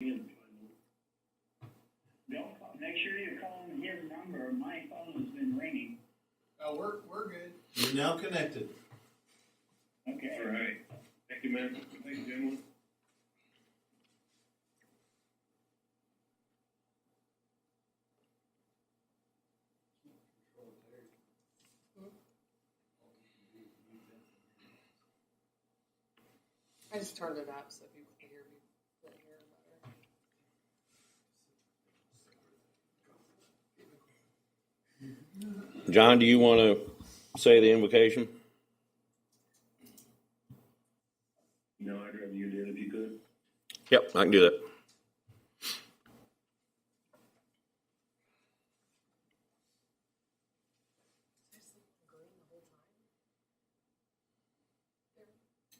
Make sure you call his number. My phone has been ringing. Oh, we're good. You're now connected. Okay. All right. Thank you, man. Thank you, gentlemen. I just turned it up so people can hear me better. John, do you want to say the invocation? No, I'd rather you did if you could. Yep, I can do that.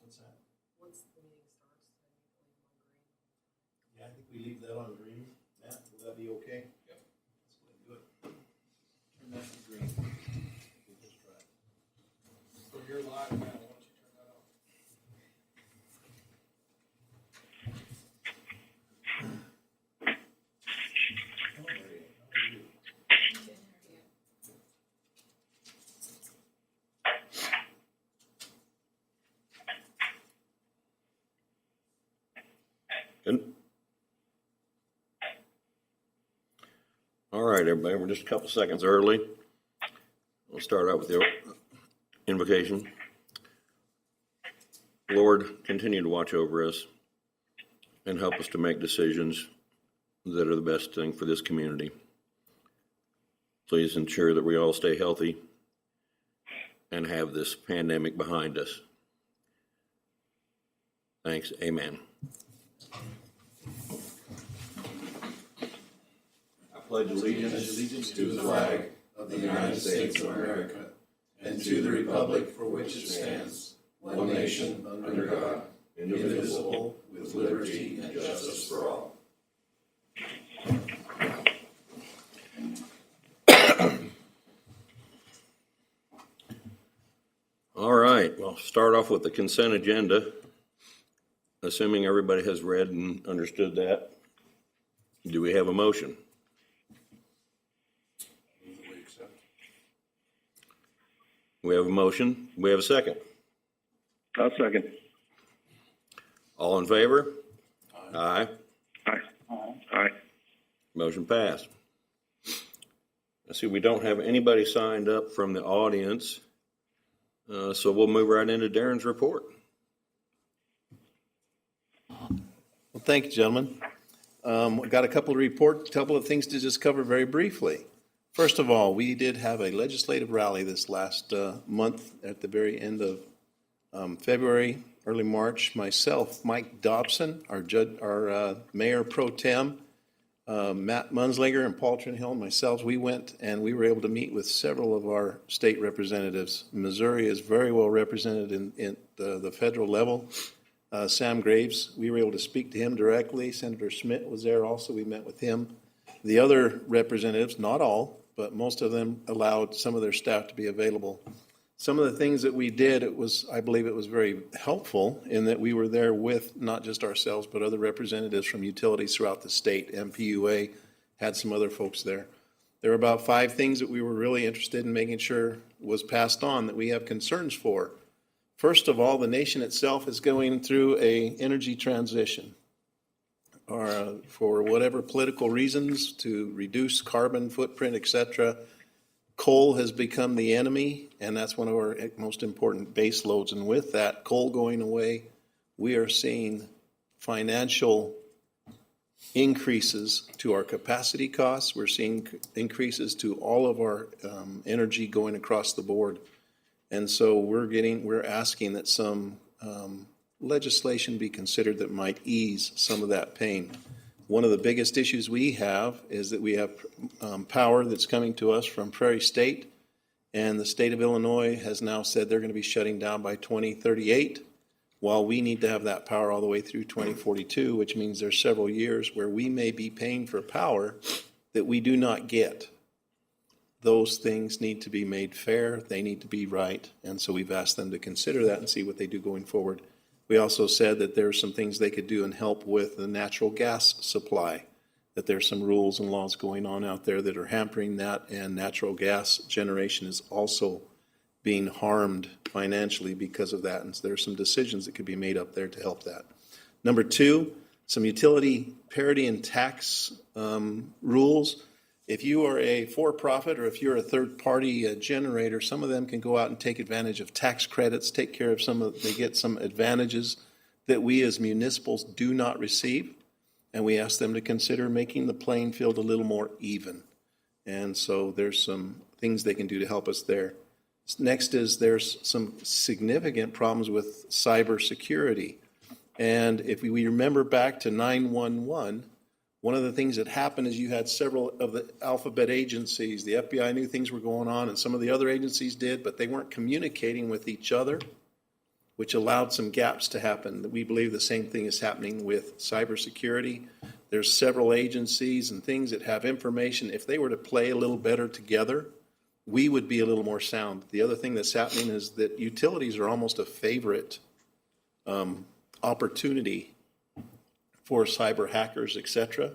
What's that? Once the meeting starts, I need to leave them on green. Yeah, I think we leave that on green. Yeah, will that be okay? Yep. Let's go ahead and do it. Turn that to green. We'll just try it. So you're live now. Why don't you turn that off? How are you? Good. All right, everybody, we're just a couple seconds early. We'll start out with the invocation. Lord, continue to watch over us and help us to make decisions that are the best thing for this community. Please ensure that we all stay healthy and have this pandemic behind us. Thanks. Amen. I pledge allegiance to the flag of the United States of America and to the republic for which it stands, one nation, under God, indivisible, with liberty and justice for all. All right, well, start off with the consent agenda. Assuming everybody has read and understood that, do we have a motion? We have a motion. We have a second. I'll second. All in favor? Aye. Aye. Aye. Motion passed. I see we don't have anybody signed up from the audience, so we'll move right into Darren's report. Well, thank you, gentlemen. We've got a couple of things to just cover very briefly. First of all, we did have a legislative rally this last month at the very end of February, early March. Myself, Mike Dobson, our mayor pro tem, Matt Munslinger and Paul Trinhill, and myself, we went and we were able to meet with several of our state representatives. Missouri is very well represented in the federal level. Sam Graves, we were able to speak to him directly. Senator Schmidt was there also. We met with him. The other representatives, not all, but most of them allowed some of their staff to be available. Some of the things that we did, I believe it was very helpful in that we were there with not just ourselves, but other representatives from utilities throughout the state. MPUA had some other folks there. There were about 5 things that we were really interested in making sure was passed on that we have concerns for. First of all, the nation itself is going through an energy transition. For whatever political reasons, to reduce carbon footprint, etc., coal has become the enemy, and that's one of our most important base loads. And with that, coal going away, we are seeing financial increases to our capacity costs. We're seeing increases to all of our energy going across the board. And so we're asking that some legislation be considered that might ease some of that pain. One of the biggest issues we have is that we have power that's coming to us from Prairie State, and the state of Illinois has now said they're going to be shutting down by 2038, while we need to have that power all the way through 2042, which means there's several years where we may be paying for power that we do not get. Those things need to be made fair, they need to be right, and so we've asked them to consider that and see what they do going forward. We also said that there are some things they could do and help with the natural gas supply, that there's some rules and laws going on out there that are hampering that, and natural gas generation is also being harmed financially because of that. And so there's some decisions that could be made up there to help that. Number two, some utility parity and tax rules. If you are a for-profit or if you're a third-party generator, some of them can go out and take advantage of tax credits, take care of they get some advantages that we as municipals do not receive. And we ask them to consider making the playing field a little more even. And so there's some things they can do to help us there. Next is there's some significant problems with cybersecurity. And if we remember back to 911, one of the things that happened is you had several of the alphabet agencies. The FBI knew things were going on, and some of the other agencies did, but they weren't communicating with each other, which allowed some gaps to happen. We believe the same thing is happening with cybersecurity. There's several agencies and things that have information. If they were to play a little better together, we would be a little more sound. The other thing that's happening is that utilities are almost a favorite opportunity for cyber hackers, etc.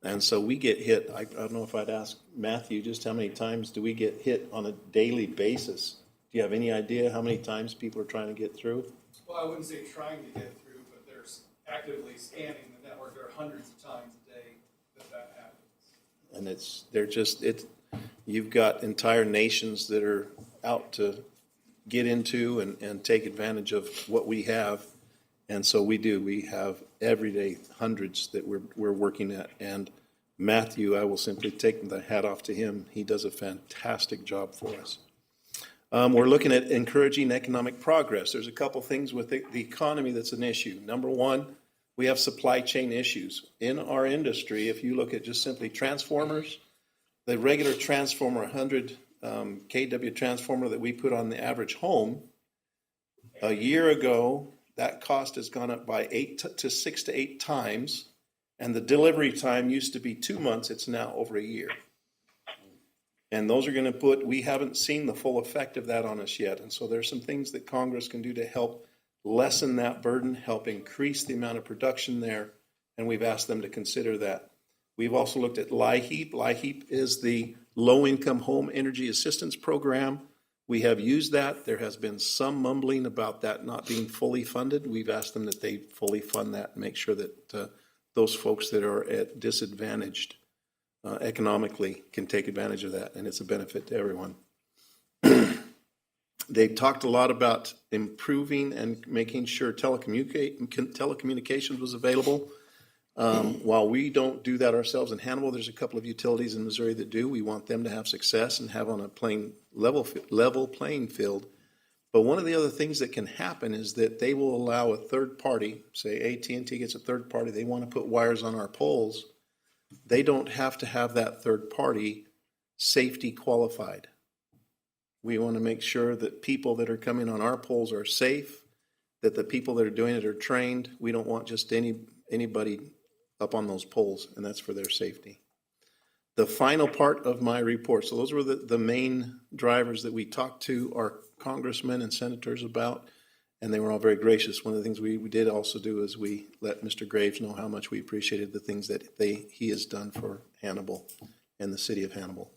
And so we get hit. I don't know if I'd ask Matthew just how many times do we get hit on a daily basis? Do you have any idea how many times people are trying to get through? Well, I wouldn't say trying to get through, but they're actively scanning the network. There are hundreds of times a day that happens. And you've got entire nations that are out to get into and take advantage of what we have. And so we have every day hundreds that we're working at. And Matthew, I will simply take the hat off to him. He does a fantastic job for us. We're looking at encouraging economic progress. There's a couple things with the economy that's an issue. Number one, we have supply chain issues. In our industry, if you look at just simply transformers, the regular transformer, 100 kW transformer that we put on the average home, a year ago, that cost has gone up by 6 to 8 times, and the delivery time used to be 2 months. It's now over a year. And those are going to we haven't seen the full effect of that on us yet. And so there's some things that Congress can do to help lessen that burden, help increase the amount of production there, and we've asked them to consider that. We've also looked at LIHEAP. LIHEAP is the Low-Income Home Energy Assistance Program. We have used that. There has been some mumbling about that not being fully funded. We've asked them that they fully fund that and make sure that those folks that are at disadvantaged economically can take advantage of that, and it's a benefit to everyone. They've talked a lot about improving and making sure telecommunications was available. While we don't do that ourselves in Hannibal, there's a couple of utilities in Missouri that do. We want them to have success and have on a level playing field. But one of the other things that can happen is that they will allow a third party, say AT&T gets a third party, they want to put wires on our poles. They don't have to have that third party safety qualified. We want to make sure that people that are coming on our poles are safe, that the people that are doing it are trained. We don't want just anybody up on those poles, and that's for their safety. The final part of my report, so those were the main drivers that we talked to our congressmen and senators about, and they were all very gracious. One of the things we did also do is we let Mr. Graves know how much we appreciated the things that he has done for Hannibal and the city of Hannibal.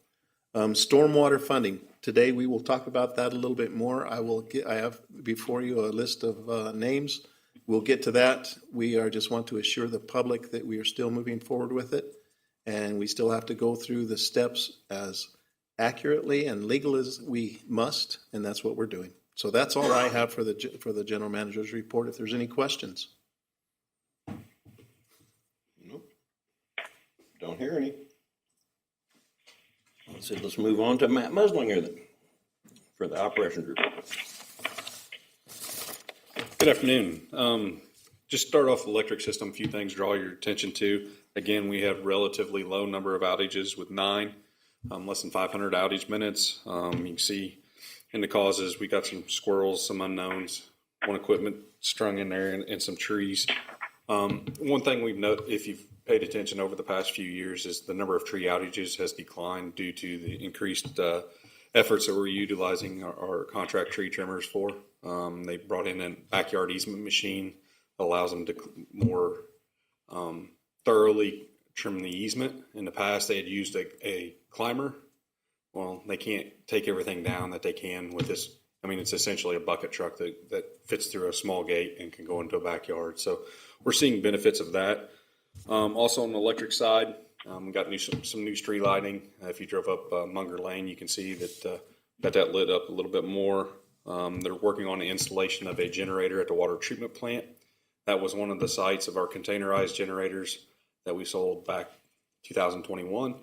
Stormwater funding. Today we will talk about that a little bit more. I have before you a list of names. We'll get to that. We just want to assure the public that we are still moving forward with it, and we still have to go through the steps as accurately and legal as we must, and that's what we're doing. So that's all I have for the general manager's report. If there's any questions. Nope. Don't hear any. Let's move on to Matt Muslinger then for the operations report. Good afternoon. Just start off the electric system, a few things draw your attention to. Again, we have relatively low number of outages with 9, less than 500 outage minutes. You can see in the causes, we got some squirrels, some unknowns, one equipment strung in there, and some trees. One thing we've noted, if you've paid attention over the past few years, is the number of tree outages has declined due to the increased efforts that we're utilizing our contract tree trimmers for. They brought in a backyard easement machine that allows them to more thoroughly trim the easement. In the past, they had used a climber. Well, they can't take everything down that they can with this. I mean, it's essentially a bucket truck that fits through a small gate and can go into a backyard. So we're seeing benefits of that. Also on the electric side, we got some new street lighting. If you drove up Munger Lane, you can see that got that lit up a little bit more. They're working on the installation of a generator at the water treatment plant. That was one of the sites of our containerized generators that we sold back 2021.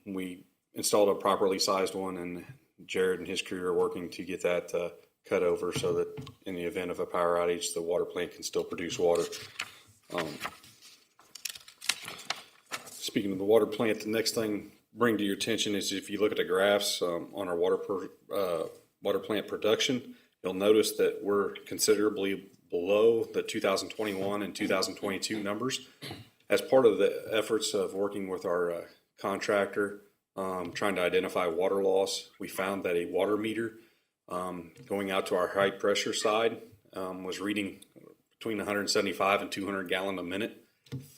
We installed a properly sized one, and Jared and his crew are working to get that cut over so that in the event of a power outage, the water plant can still produce water. Speaking of the water plant, the next thing bring to your attention is if you look at the graphs on our water plant production, you'll notice that we're considerably below the 2021 and 2022 numbers. As part of the efforts of working with our contractor, trying to identify water loss, we found that a water meter going out to our high pressure side was reading between 175 and 200 gallon a minute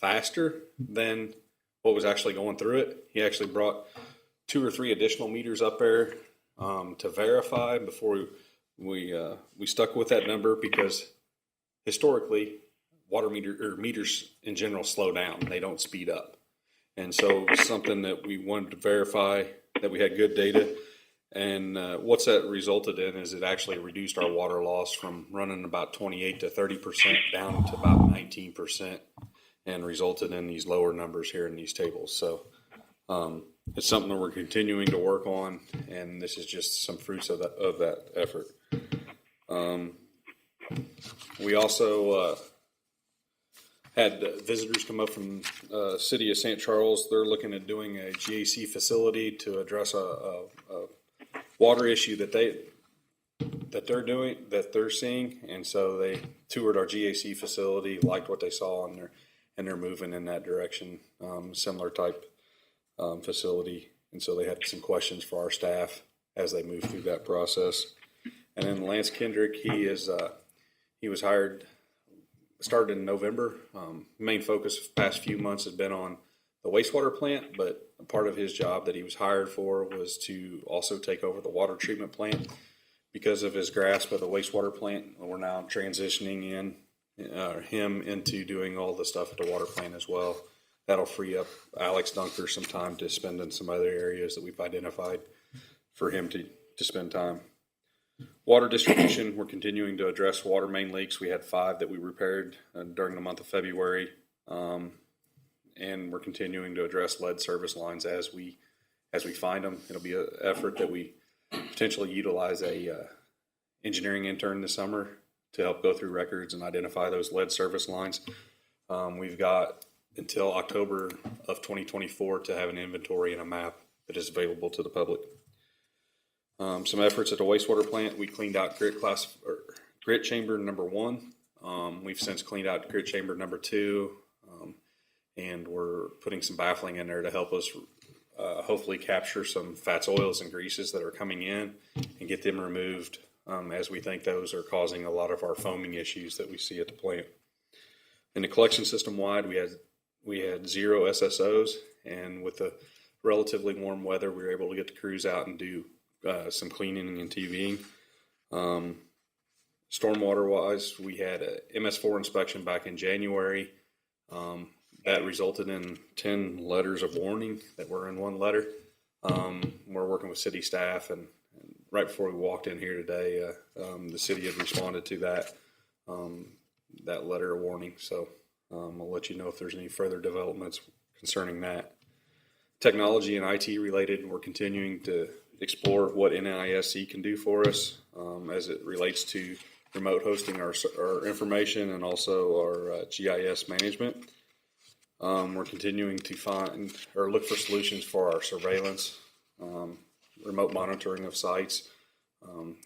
faster than what was actually going through it. He actually brought 2 or 3 additional meters up there to verify before we stuck with that number, because historically meters in general slow down. They don't speed up. And so it was something that we wanted to verify that we had good data. And what's that resulted in is it actually reduced our water loss from running about 28 to 30% down to about 19%, and resulted in these lower numbers here in these tables. So it's something that we're continuing to work on, and this is just some fruits of that effort. We also had visitors come up from city of St. Charles. They're looking at doing a GAC facility to address a water issue that they're seeing, and so they toured our GAC facility, liked what they saw, and they're moving in that direction, similar type facility. And so they had some questions for our staff as they move through that process. And then Lance Kendrick, he was hired, started in November. Main focus of the past few months has been on the wastewater plant, but a part of his job that he was hired for was to also take over the water treatment plant. Because of his grasp of the wastewater plant, we're now transitioning him into doing all the stuff at the water plant as well. That'll free up Alex Dunker some time to spend in some other areas that we've identified for him to spend time. Water distribution, we're continuing to address water main leaks. We had 5 that we repaired during the month of February. And we're continuing to address lead service lines as we find them. It'll be an effort that we potentially utilize a engineering intern this summer to help go through records and identify those lead service lines. We've got until October of 2024 to have an inventory and a map that is available to the public. Some efforts at the wastewater plant. We cleaned out grit chamber number 1. We've since cleaned out grit chamber number 2, and we're putting some baffling in there to help us hopefully capture some fats, oils, and greases that are coming in and get them removed, as we think those are causing a lot of our foaming issues that we see at the plant. In the collection system wide, we had 0 SSOs, and with the relatively warm weather, we were able to get the crews out and do some cleaning and TVing. Stormwater wise, we had a MS4 inspection back in January. That resulted in 10 letters of warning that were in one letter. We're working with city staff, and right before we walked in here today, the city had responded to that letter of warning. So I'll let you know if there's any further developments concerning that. Technology and IT related, we're continuing to explore what NISC can do for us as it relates to remote hosting our information and also our GIS management. We're continuing to find or look for solutions for our surveillance, remote monitoring of sites.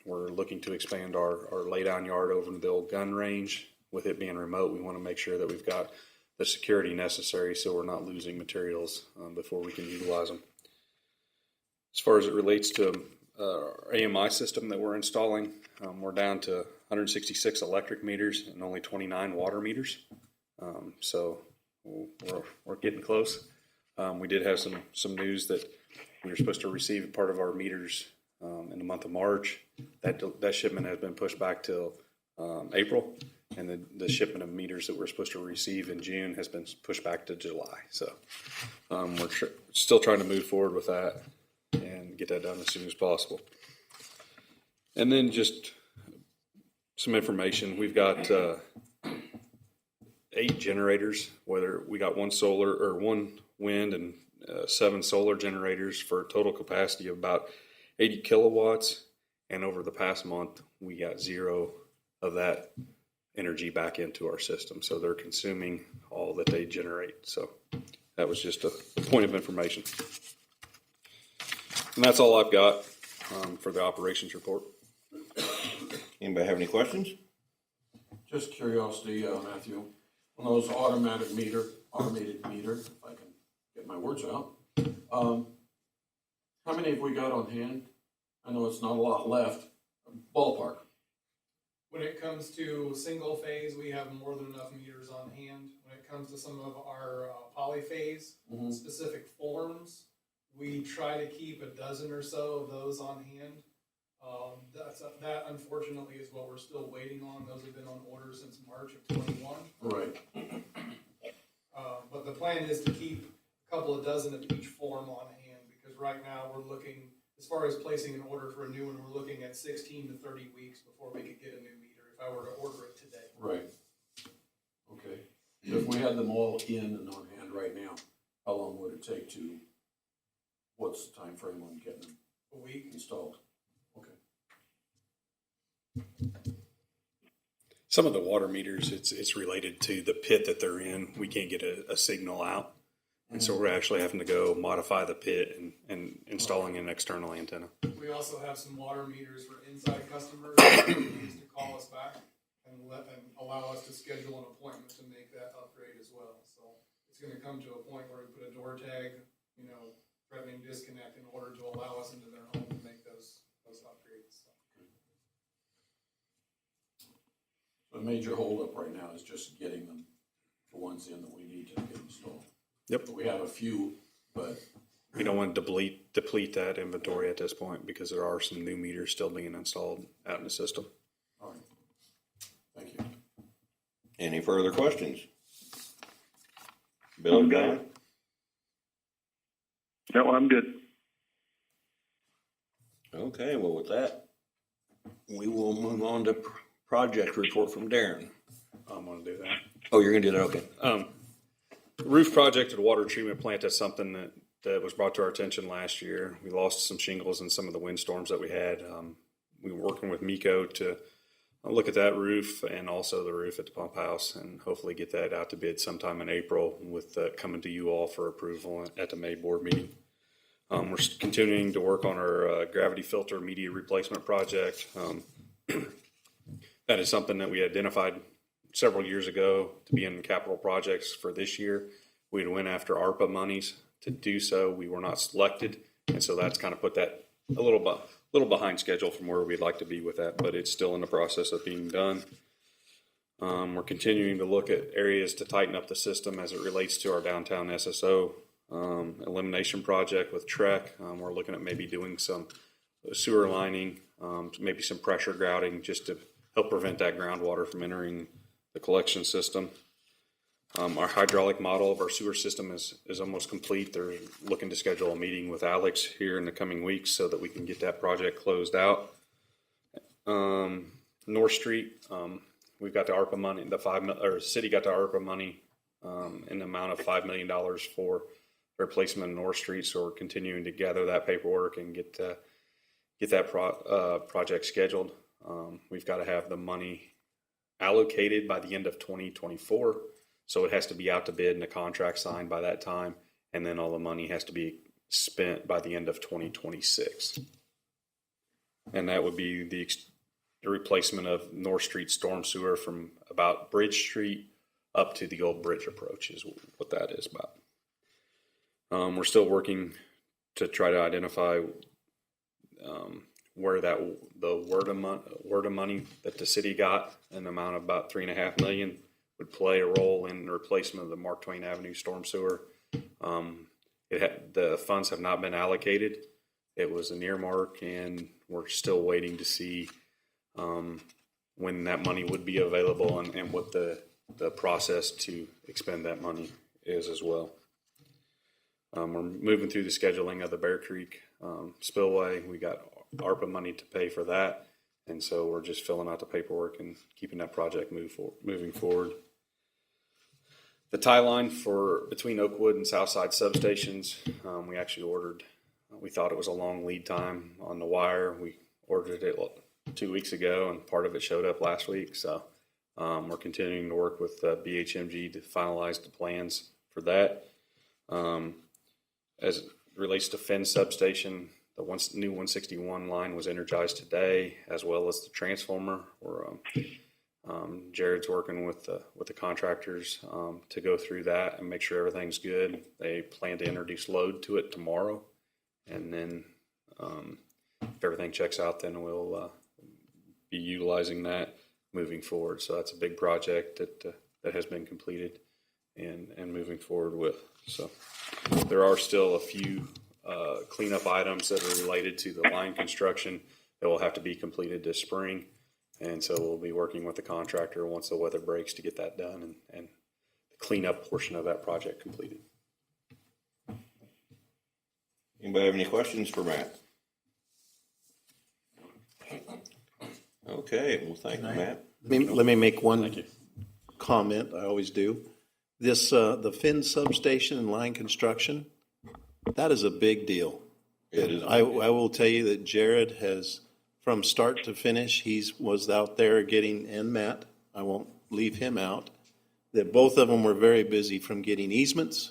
We're looking to expand our laydown yard over to the old gun range. With it being remote, we want to make sure that we've got the security necessary so we're not losing materials before we can utilize them. As far as it relates to AMI system that we're installing. We're down to 166 electric meters and only 29 water meters. So we're getting close. We did have some news that we were supposed to receive part of our meters in the month of March. That shipment has been pushed back till April, and the shipment of meters that we're supposed to receive in June has been pushed back to July. So we're still trying to move forward with that and get that done as soon as possible. And then just some information. We've got 8 generators, whether we got 1 solar or 1 wind and 7 solar generators for a total capacity of about 80 kilowatts. And over the past month, we got 0 of that energy back into our system. So they're consuming all that they generate. So that was just a point of information. And that's all I've got for the operations report. Anybody have any questions? Just curiosity, Matthew, on those automated meter, if I can get my words out, how many have we got on hand? I know it's not a lot left, ballpark. When it comes to single phase, we have more than enough meters on hand. When it comes to some of our polyphase specific forms, we try to keep a dozen or so of those on hand. That unfortunately is what we're still waiting on. Those have been on order since March of 21. Right. But the plan is to keep a couple of dozen of each form on hand, because right now we're looking, as far as placing an order for a new one, we're looking at 16 to 30 weeks before we could get a new meter if I were to order it today. Right. Okay. If we had them all in and on hand right now, how long would it take to, what's the time frame on getting them A week. installed? Okay. Some of the water meters, it's related to the pit that they're in. We can't get a signal out. And so we're actually having to go modify the pit and installing an external antenna. We also have some water meters for inside customers who needs to call us back and allow us to schedule an appointment to make that upgrade as well. So it's going to come to a point where we put a door tag, threatening disconnect in order to allow us into their home to make those upgrades. The major holdup right now is just getting them, the ones in that we need to get installed. Yep. We have a few, but We don't want to deplete that inventory at this point because there are some new meters still being installed out in the system. all right. Thank you. Any further questions? Bill and John? No, I'm good. Okay, well, with that, we will move on to project report from Darren. I'm going to do that. Oh, you're going to do that? Okay. Roof project at a water treatment plant, that's something that was brought to our attention last year. We lost some shingles in some of the windstorms that we had. We were working with MECO to look at that roof and also the roof at the pump house and hopefully get that out to bid sometime in April with coming to you all for approval at the May board meeting. We're continuing to work on our gravity filter media replacement project. That is something that we identified several years ago to be in capital projects for this year. We went after ARPA monies to do so. We were not selected, and so that's kind of put that a little behind schedule from where we'd like to be with that, but it's still in the process of being done. We're continuing to look at areas to tighten up the system as it relates to our downtown SSO elimination project with Trek. We're looking at maybe doing some sewer lining, maybe some pressure grouting just to help prevent that groundwater from entering the collection system. Our hydraulic model of our sewer system is almost complete. They're looking to schedule a meeting with Alex here in the coming weeks so that we can get that project closed out. North Street, we've got the ARPA money. The city got the ARPA money in the amount of $5 million for replacement of North Street. So we're continuing to gather that paperwork and get that project scheduled. We've got to have the money allocated by the end of 2024. So it has to be out to bid and a contract signed by that time. And then all the money has to be spent by the end of 2026. And that would be the replacement of North Street storm sewer from about Bridge Street up to the old bridge approach is what that is about. We're still working to try to identify where the word of money that the city got, an amount of about $3.5 million, would play a role in the replacement of the Mark Twain Avenue storm sewer. The funds have not been allocated. It was an earmark, and we're still waiting to see when that money would be available and what the process to expend that money is as well. We're moving through the scheduling of the Bear Creek spillway. We got ARPA money to pay for that, and so we're just filling out the paperwork and keeping that project moving forward. The tie line for between Oakwood and Southside substations, we actually ordered. We thought it was a long lead time on the wire. We ordered it 2 weeks ago, and part of it showed up last week. So we're continuing to work with BHMG to finalize the plans for that. As it relates to Finn substation, the new 161 line was energized today, as well as the transformer. Jared's working with the contractors to go through that and make sure everything's good. They plan to introduce load to it tomorrow, and then if everything checks out, then we'll be utilizing that moving forward. So that's a big project that has been completed and moving forward with. So there are still a few cleanup items that are related to the line construction that will have to be completed this spring. And so we'll be working with the contractor once the weather breaks to get that done and the cleanup portion of that project completed. Anybody have any questions for Matt? Okay, well, thank you, Matt. Let me make Thank one you. comment, I always do. This, the Finn substation and line construction, that is a big deal. It is. I will tell you that Jared has, from start to finish, was out there getting, and Matt, I won't leave him out, that both of them were very busy from getting easements,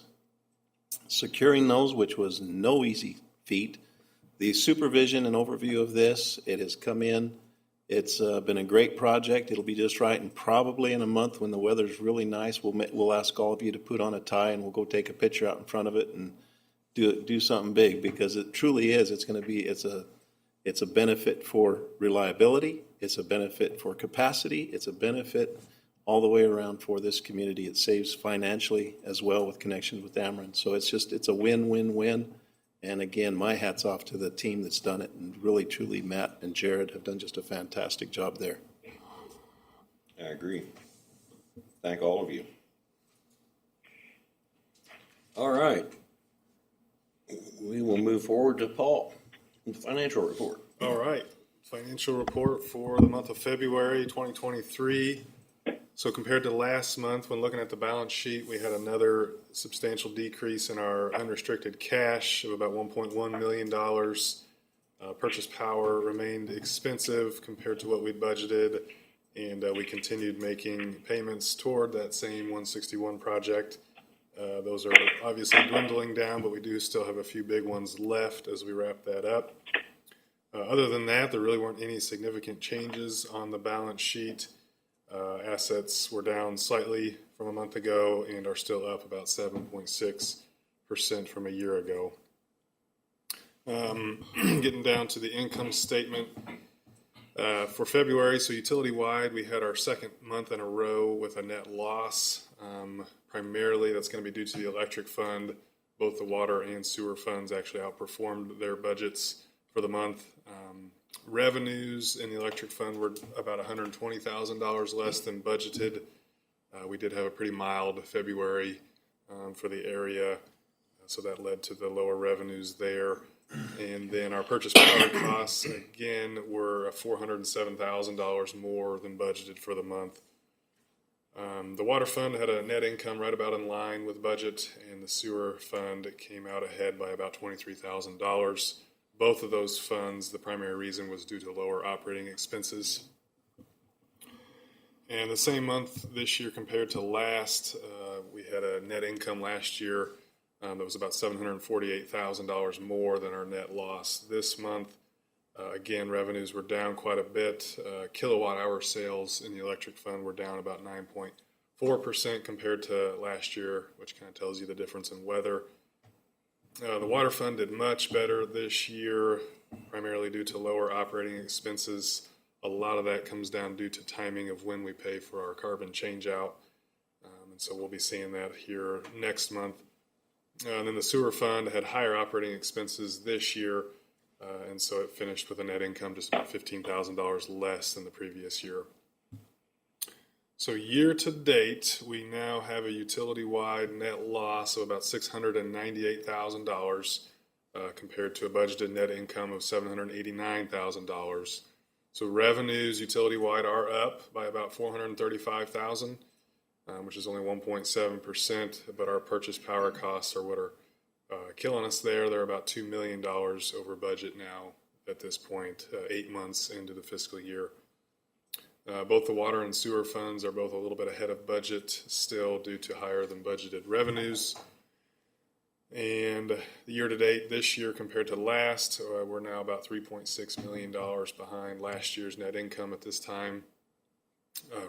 securing those, which was no easy feat. The supervision and overview of this, it has come in. It's been a great project. It'll be just right, and probably in a month when the weather's really nice, we'll ask all of you to put on a tie, and we'll go take a picture out in front of it and do something big, because it truly is. It's going to be it's a benefit for reliability. It's a benefit for capacity. It's a benefit all the way around for this community. It saves financially as well with connections with Ameren. So it's a win-win-win. And again, my hat's off to the team that's done it. And really, truly, Matt and Jared have done just a fantastic job there. I agree. Thank all of you. All right. We will move forward to Paul, the financial report. All right, financial report for the month of February 2023. So compared to last month, when looking at the balance sheet, we had another substantial decrease in our unrestricted cash of about $1.1 million. Purchase power remained expensive compared to what we budgeted, and we continued making payments toward that same 161 project. Those are obviously dwindling down, but we do still have a few big ones left as we wrap that up. Other than that, there really weren't any significant changes on the balance sheet. Assets were down slightly from a month ago and are still up about 7.6% from a year ago. Getting down to the income statement for February, so utility-wide, we had our second month in a row with a net loss. Primarily, that's going to be due to the electric fund. Both the water and sewer funds actually outperformed their budgets for the month. Revenues in the electric fund were about $120,000 less than budgeted. We did have a pretty mild February for the area, so that led to the lower revenues there. And then our purchase power costs, again, were $407,000 more than budgeted for the month. The water fund had a net income right about in line with budget, and the sewer fund came out ahead by about $23,000. Both of those funds, the primary reason was due to lower operating expenses. And the same month this year compared to last, we had a net income last year that was about $748,000 more than our net loss this month. Again, revenues were down quite a bit. Kilowatt hour sales in the electric fund were down about 9.4% compared to last year, which kind of tells you the difference in weather. The water fund did much better this year, primarily due to lower operating expenses. A lot of that comes down due to timing of when we pay for our carbon changeout. And so we'll be seeing that here next month. And then the sewer fund had higher operating expenses this year, and so it finished with a net income just about $15,000 less than the previous year. So year to date, we now have a utility-wide net loss of about $698,000 compared to a budgeted net income of $789,000. So revenues utility-wide are up by about $435,000. Which is only 1.7%, but our purchase power costs are what are killing us there. They're about $2 million over budget now at this point, 8 months into the fiscal year. Both the water and sewer funds are both a little bit ahead of budget still due to higher than budgeted revenues. And the year to date this year compared to last, we're now about $3.6 million behind last year's net income at this time.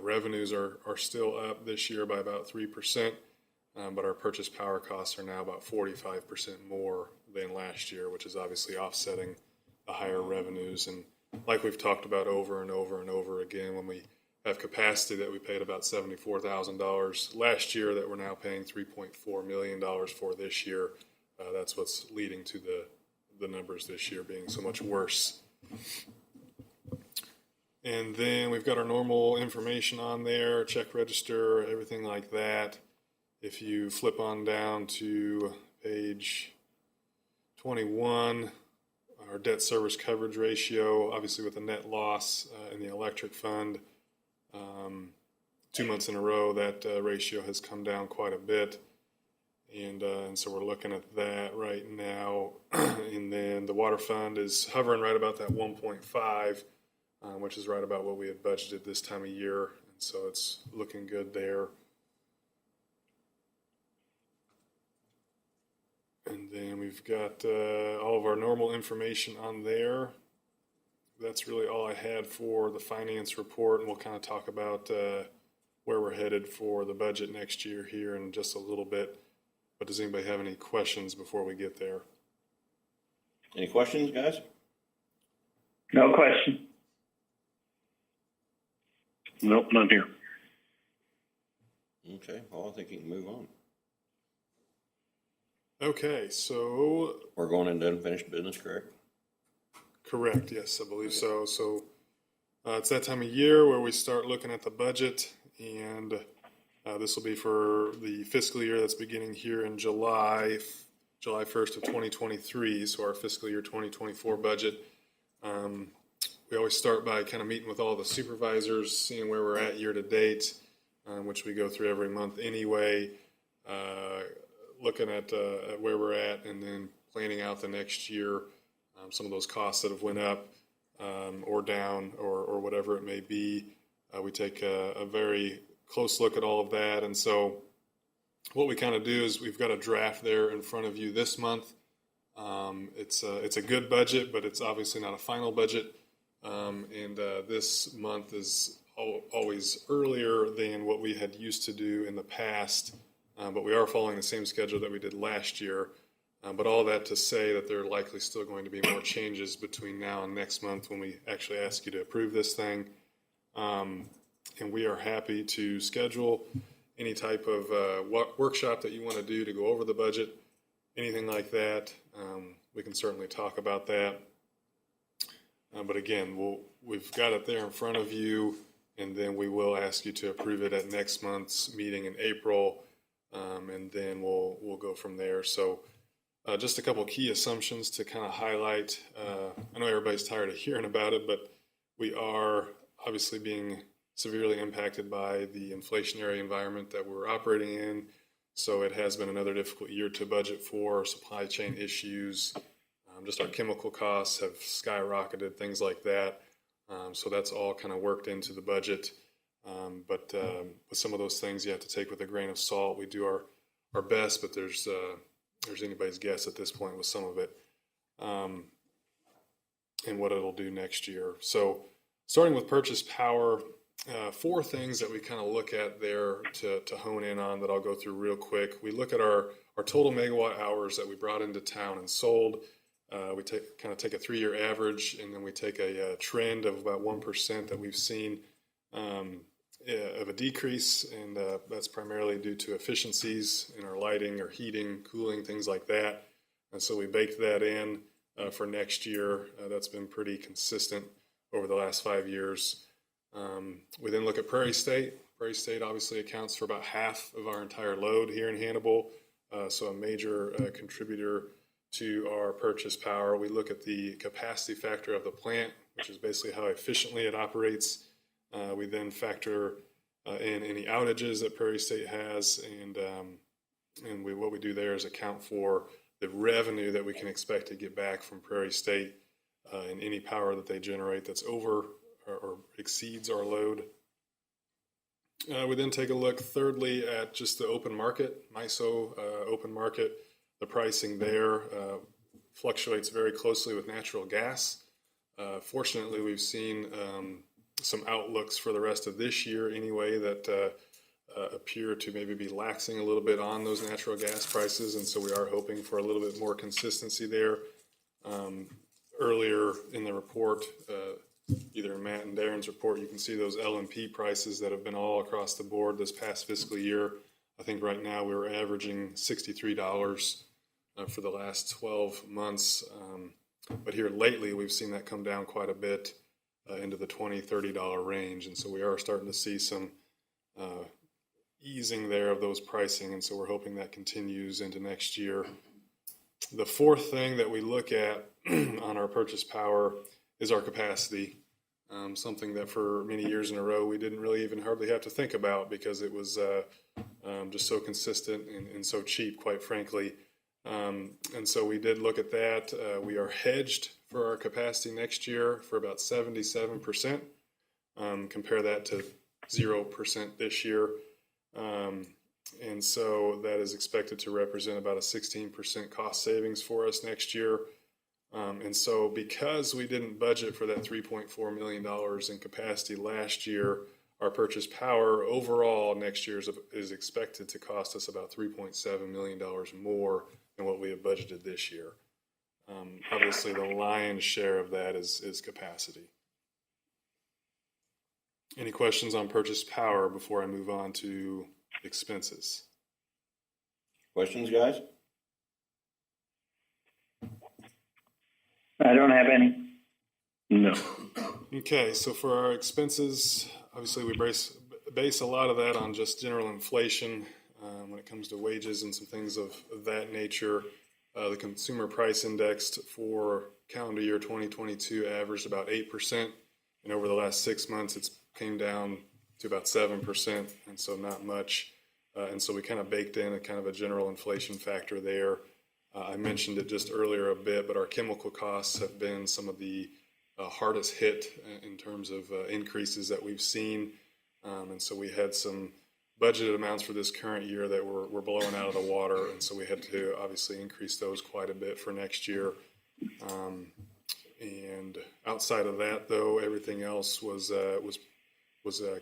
Revenues are still up this year by about 3%, but our purchase power costs are now about 45% more than last year, which is obviously offsetting the higher revenues. And like we've talked about over and over and over again, when we have capacity that we paid about $74,000 last year that we're now paying $3.4 million for this year, that's what's leading to the numbers this year being so much worse. And then we've got our normal information on there, check register, everything like that. If you flip on down to page 21, our debt service coverage ratio, obviously with the net loss in the electric fund, 2 months in a row, that ratio has come down quite a bit. And so we're looking at that right now. And then the water fund is hovering right about that 1.5. Which is right about what we had budgeted this time of year, and so it's looking good there. And then we've got all of our normal information on there. That's really all I had for the finance report, and we'll kind of talk about where we're headed for the budget next year here in just a little bit. But does anybody have any questions before we get there? Any questions, guys? No question. Nope, none here. Okay, well, I think you can move on. Okay, so We're going into unfinished business, correct? correct, yes, I believe so. So it's that time of year where we start looking at the budget, and this will be for the fiscal year that's beginning here in July 1st of 2023, so our fiscal year 2024 budget. We always start by kind of meeting with all the supervisors, seeing where we're at year to date, which we go through every month anyway, looking at where we're at, and then planning out the next year, some of those costs that have went up or down or whatever it may be. We take a very close look at all of that. And so what we kind of do is we've got a draft there in front of you this month. It's a good budget, but it's obviously not a final budget. And this month is always earlier than what we had used to do in the past, but we are following the same schedule that we did last year. But all that to say that there are likely still going to be more changes between now and next month when we actually ask you to approve this thing. And we are happy to schedule any type of workshop that you want to do to go over the budget, anything like that. We can certainly talk about that. But again, we've got it there in front of you, and then we will ask you to approve it at next month's meeting in April, and then we'll go from there. So just a couple of key assumptions to kind of highlight. I know everybody's tired of hearing about it, but we are obviously being severely impacted by the inflationary environment that we're operating in. So it has been another difficult year to budget for. Supply chain issues. Just our chemical costs have skyrocketed, things like that. So that's all kind of worked into the budget. But with some of those things you have to take with a grain of salt. We do our best, but there's anybody's guess at this point with some of it, and what it'll do next year. So starting with purchase power, 4 things that we kind of look at there to hone in on that I'll go through real quick. We look at our our total megawatt hours that we brought into town and sold. We take a 3-year average, and then we take a trend of about 1% that we've seen of a decrease, and that's primarily due to efficiencies in our lighting or heating, cooling, things like that. And so we baked that in for next year. That's been pretty consistent over the last 5 years. We then look at Prairie State. Prairie State obviously accounts for about half of our entire load here in Hannibal, so a major contributor to our purchase power. We look at the capacity factor of the plant, which is basically how efficiently it operates. We then factor in any outages that Prairie State has, and what we do there is account for the revenue that we can expect to get back from Prairie State and any power that they generate that's over or exceeds our load. We then take a look, thirdly, at just the open market, MISO open market. The pricing there fluctuates very closely with natural gas. Fortunately, we've seen some outlooks for the rest of this year anyway that appear to maybe be laxing a little bit on those natural gas prices, and so we are hoping for a little bit more consistency there. Earlier in the report, either in Matt and Darren's report, you can see those LNP prices that have been all across the board this past fiscal year. I think right now we were averaging $63 for the last 12 months. But here lately, we've seen that come down quite a bit into the $20, $30 range. And so we are starting to see some easing there of those pricing. And so we're hoping that continues into next year. The fourth thing that we look at on our purchase power is our capacity. Something that for many years in a row we didn't really even hardly have to think about because it was just so consistent and so cheap, quite frankly. And so we did look at that. We are hedged for our capacity next year for about 77%. Compare that to 0% this year. And so that is expected to represent about a 16% cost savings for us next year. And so because we didn't budget for that $3.4 million in capacity last year, our purchase power overall next year is expected to cost us about $3.7 million more than what we have budgeted this year. Obviously, the lion's share of that is capacity. Any questions on purchase power before I move on to expenses? Questions, guys? I don't have any. No. Okay, so for our expenses, obviously we base a lot of that on just general inflation when it comes to wages and some things of that nature. The consumer price index for calendar year 2022 averaged about 8%, and over the last 6 months it's came down to about 7%, and so not much. And so we kind of baked in a kind of a general inflation factor there. I mentioned it just earlier a bit, but our chemical costs have been some of the hardest hit in terms of increases that we've seen. And so we had some budgeted amounts for this current year that were blown out of the water. And so we had to obviously increase those quite a bit for next year. And outside of that, though, everything else was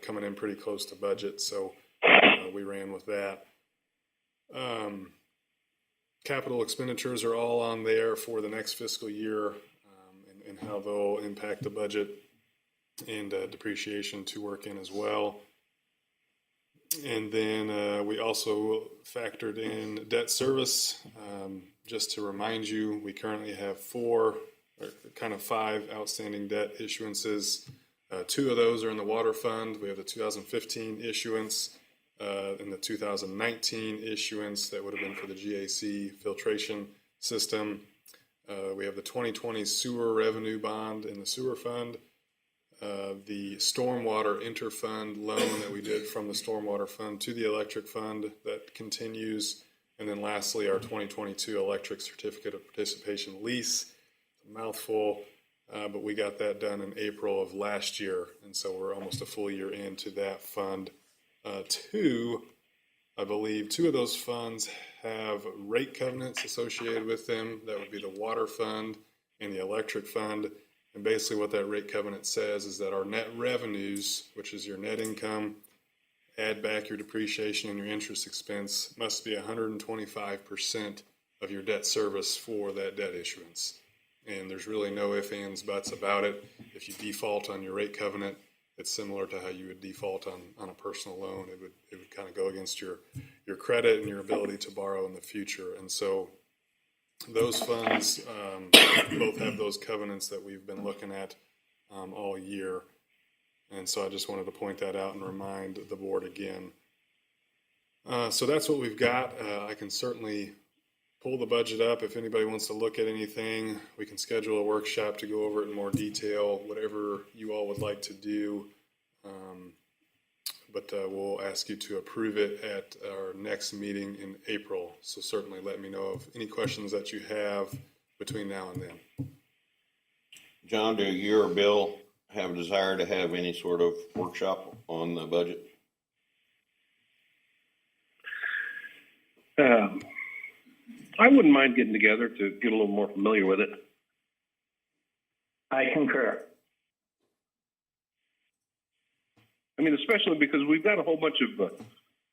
coming in pretty close to budget. So we ran with that. Capital expenditures are all on there for the next fiscal year and how they'll impact the budget, and depreciation to work in as well. And then we also factored in debt service. Just to remind you, we currently have 5 outstanding debt issuances. 2 of those are in the water fund. We have the 2015 issuance and the 2019 issuance that would have been for the GAC filtration system. We have the 2020 sewer revenue bond in the sewer fund, the stormwater interfund loan that we did from the stormwater fund to the electric fund that continues, and then lastly our 2022 electric certificate of participation lease. It's a mouthful, but we got that done in April of last year, and so we're almost a full year into that fund. I believe 2 of those funds have rate covenants associated with them. That would be the water fund and the electric fund. And basically what that rate covenant says is that our net revenues, which is your net income add back your depreciation and your interest expense must be 125% of your debt service for that debt issuance. And there's really no ifs, ands, buts about it. If you default on your rate covenant, it's similar to how you would default on a personal loan. It would kind of go against your credit and your ability to borrow in the future. And so those funds both have those covenants that we've been looking at all year. And so I just wanted to point that out and remind the board again. So that's what we've got. I can certainly pull the budget up. If anybody wants to look at anything, we can schedule a workshop to go over it in more detail, whatever you all would like to do. But we'll ask you to approve it at our next meeting in April. So certainly let me know of any questions that you have between now and then. John, do you or Bill have a desire to have any sort of workshop on the budget? I wouldn't mind getting together to get a little more familiar with it. I concur. I mean, especially because we've got a whole bunch of,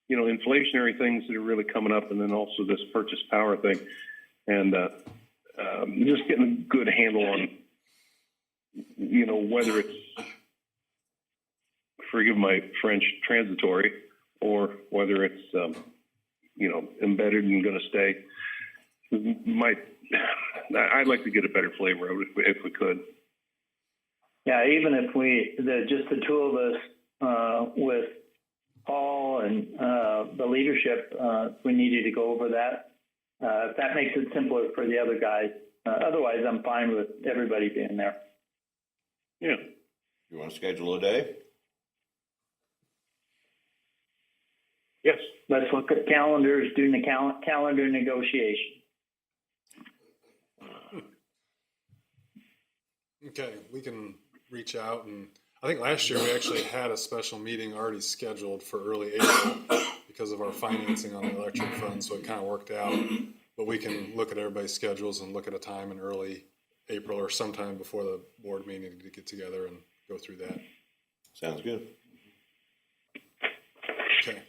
inflationary things that are really coming up, and then also this purchase power thing, and just getting a good handle on, whether it's, forgive my French, transitory, or whether it's, embedded and going to stay. I'd like to get a better flavor of it if we could. Yeah, even if just the two of us with Paul and the leadership, we needed to go over that. If that makes it simpler for the other guys. Otherwise, I'm fine with everybody being there. Yeah. You want to schedule a day? Yes. Let's look at calendars, doing the calendar negotiation. Okay, we can reach out, and I think last year we actually had a special meeting already scheduled for early April because of our financing on the electric fund, so it kind of worked out. But we can look at everybody's schedules and look at a time in early April or sometime before the board meeting to get together and go through that. Sounds good. Okay.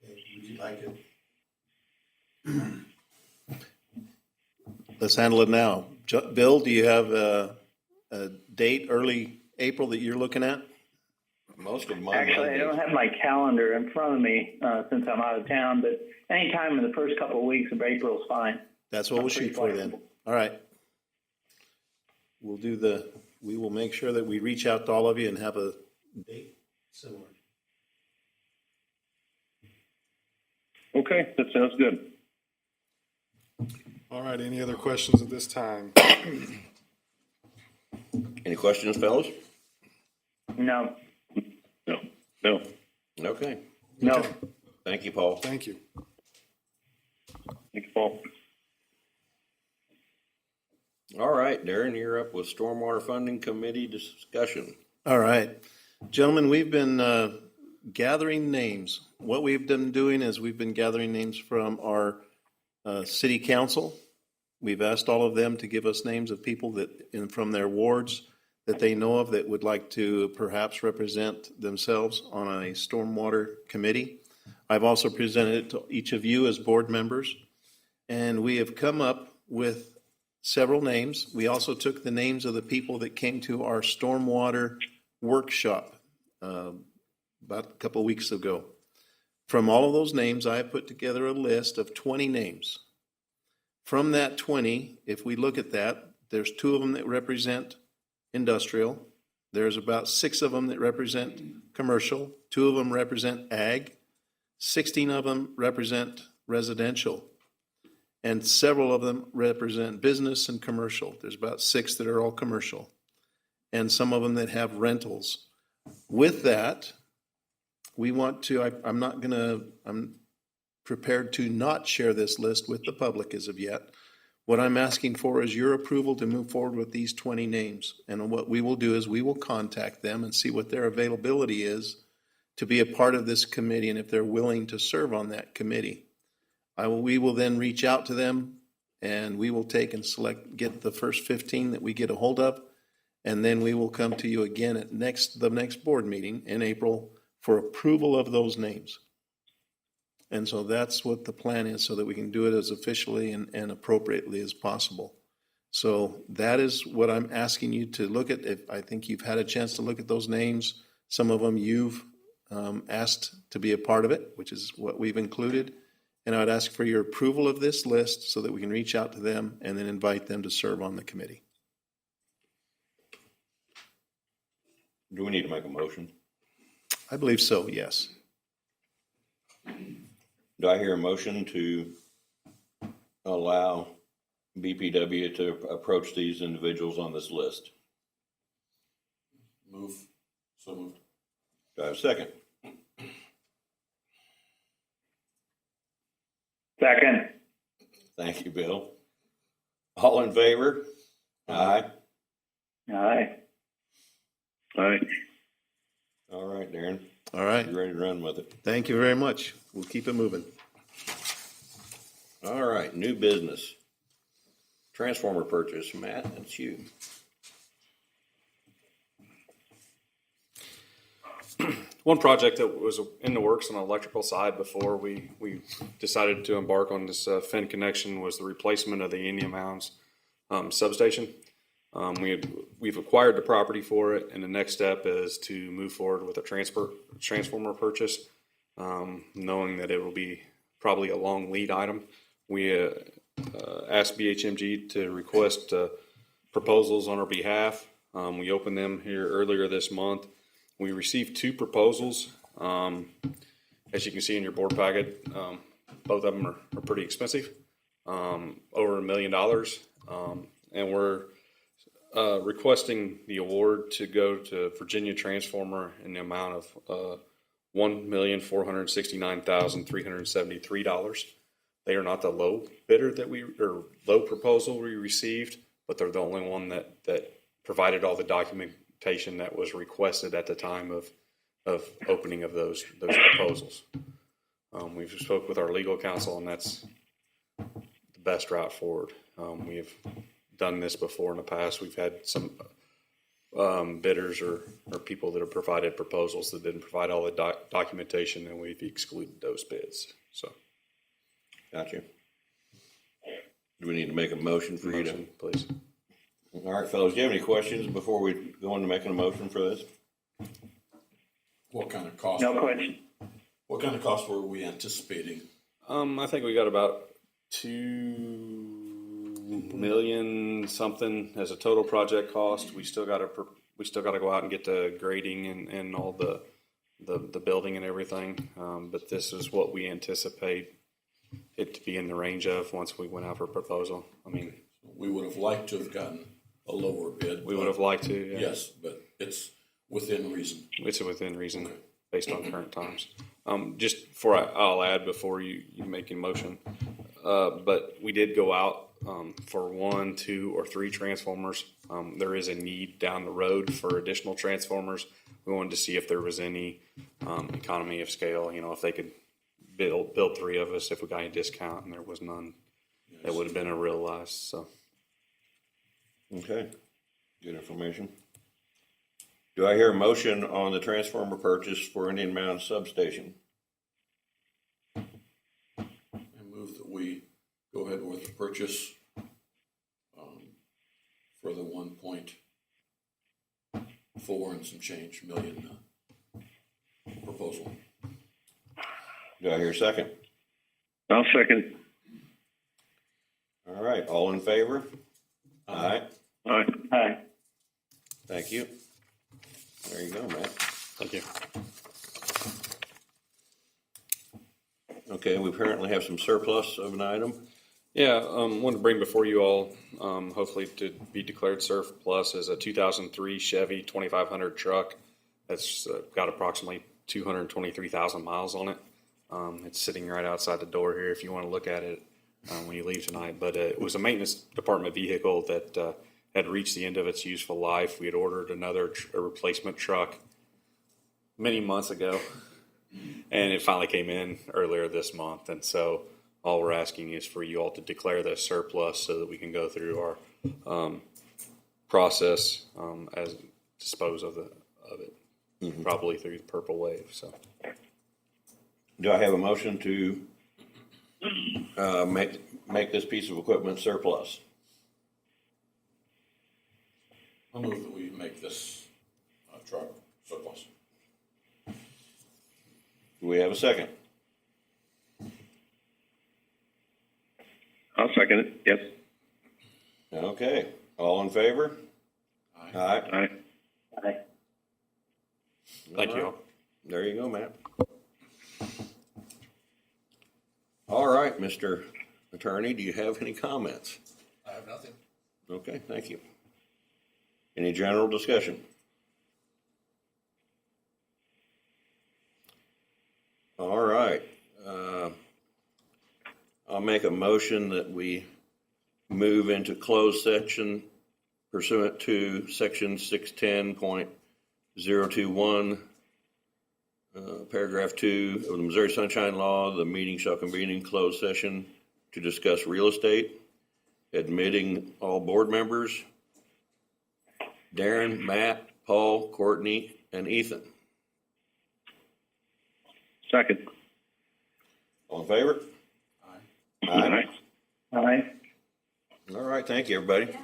Would you like it? Let's handle it now. Bill, do you have a date, early April, that you're looking at? Most of mine. Actually, I don't have my calendar in front of me since I'm out of town, but anytime in the first couple of weeks of April is fine. That's what we'll shoot for then. All right. We will make sure that we reach out to all of you and have a date similar. Okay, that sounds good. All right, any other questions at this time? Any questions, fellas? No. No. Okay. No. Okay. Thank you, Paul. Thank you. Thank you, Paul. All right, Darren, you're up with Stormwater Funding Committee discussion. All right. Gentlemen, we've been gathering names. What we've been doing is we've been gathering names from our city council. We've asked all of them to give us names of people from their wards that they know of that would like to perhaps represent themselves on a stormwater committee. I've also presented it to each of you as board members, and we have come up with several names. We also took the names of the people that came to our stormwater workshop about a couple of weeks ago. From all of those names, I have put together a list of 20 names. From that 20, if we look at that, there's 2 of them that represent industrial. There's about 6 of them that represent commercial. 2 of them represent ag. 16 of them represent residential. And several of them represent business and commercial. There's about 6 that are all commercial. And some of them that have rentals. With that, we want to, I'm prepared to not share this list with the public as of yet. What I'm asking for is your approval to move forward with these 20 names. And what we will do is we will contact them and see what their availability is to be a part of this committee and if they're willing to serve on that committee. We will then reach out to them and we will take and get the first 15 that we get a hold of. And then we will come to you again at the next board meeting in April for approval of those names. And so that's what the plan is, so that we can do it as officially and appropriately as possible. So that is what I'm asking you to look at. If I think you've had a chance to look at those names, some of them you've asked to be a part of it, which is what we've included. And I'd ask for your approval of this list so that we can reach out to them and then invite them to serve on the committee. Do we need to make a motion? I believe so, yes. Do I hear a motion to allow BPW to approach these individuals on this list? So moved. Do I have a second? Second. Thank you, Bill. All in favor? Aye. Aye. Aye. All right, Darren. All right. You ready to run with it? Thank you very much. We'll keep it moving. All right, new business. Transformer purchase. Matt, that's you. One project that was in the works on the electrical side before we decided to embark on this Finn connection was the replacement of the Indian Mounds substation. We've acquired the property for it, and the next step is to move forward with a transformer purchase, knowing that it will be probably a long lead item. We asked BHMG to request proposals on our behalf. We opened them here earlier this month. We received 2 proposals. As you can see in your board packet, both of them are pretty expensive, over $1 million. And we're requesting the award to go to Virginia Transformer in the amount of $1,469,373. They are not the low bidder or low proposal we received, but they're the only one that provided all the documentation that was requested at the time of opening of those proposals. We've spoke with our legal counsel, and that's the best route forward. We have done this before in the past. We've had some bidders or people that have provided proposals that didn't provide all the documentation, and we've excluded those bids. So, Gotcha. Do we need to make a motion for you to? Please. All right, fellas, do you have any questions before we go into making a motion for this? What kind of cost? No question. What kind of cost were we anticipating? I think we got about $2 million something as a total project cost. We still got to go out and get the grading and all the building and everything. But this is what we anticipate it to be in the range of once we went out for proposal. I mean, We would have liked to have gotten a lower bid. we would have liked to. Yeah. Yes, but it's within reason. It's within reason Okay. based on current times. Just for I'll add before you make a motion, but we did go out for 1, 2, or 3 transformers. There is a need down the road for additional transformers. We wanted to see if there was any economy of scale. If they could build 3 of us, if we got any discount, and there was none, that would have been a real loss. So. Okay, good information. Do I hear a motion on the transformer purchase for Indian Mound substation? I move that we go ahead with the purchase for the 1.4 and some change million proposal. Do I hear a second? I'll second. All right, all in favor? Aye. Aye. Aye. Thank you. There you go, Matt. Thank you. Okay, we apparently have some surplus of an item. Yeah, wanted to bring before you all, hopefully to be declared surplus, is a 2003 Chevy 2500 truck that's got approximately 223,000 miles on it. It's sitting right outside the door here if you want to look at it when you leave tonight. But it was a maintenance department vehicle that had reached the end of its useful life. We had ordered a replacement truck many months ago, and it finally came in earlier this month. And so all we're asking is for you all to declare this surplus so that we can go through our process as dispose of it. probably through the Purple Wave, so. Do I have a motion to make this piece of equipment surplus? I move that we make this truck surplus. Do we have a second? I'll second it. Yes. Okay, all in favor? Aye. Aye. Aye. Thank you all. There you go, Matt. All right, Mr. Attorney, do you have any comments? I have nothing. Okay, thank you. Any general discussion? All right. I'll make a motion that we move into closed section pursuant to section 610.021, paragraph 2 of the Missouri Sunshine Law. The meeting shall convene in closed session to discuss real estate, admitting all board members, Darren, Matt, Paul, Courtney, and Ethan. Second. All in favor? Aye. Aye. Aye. All right, thank you, everybody.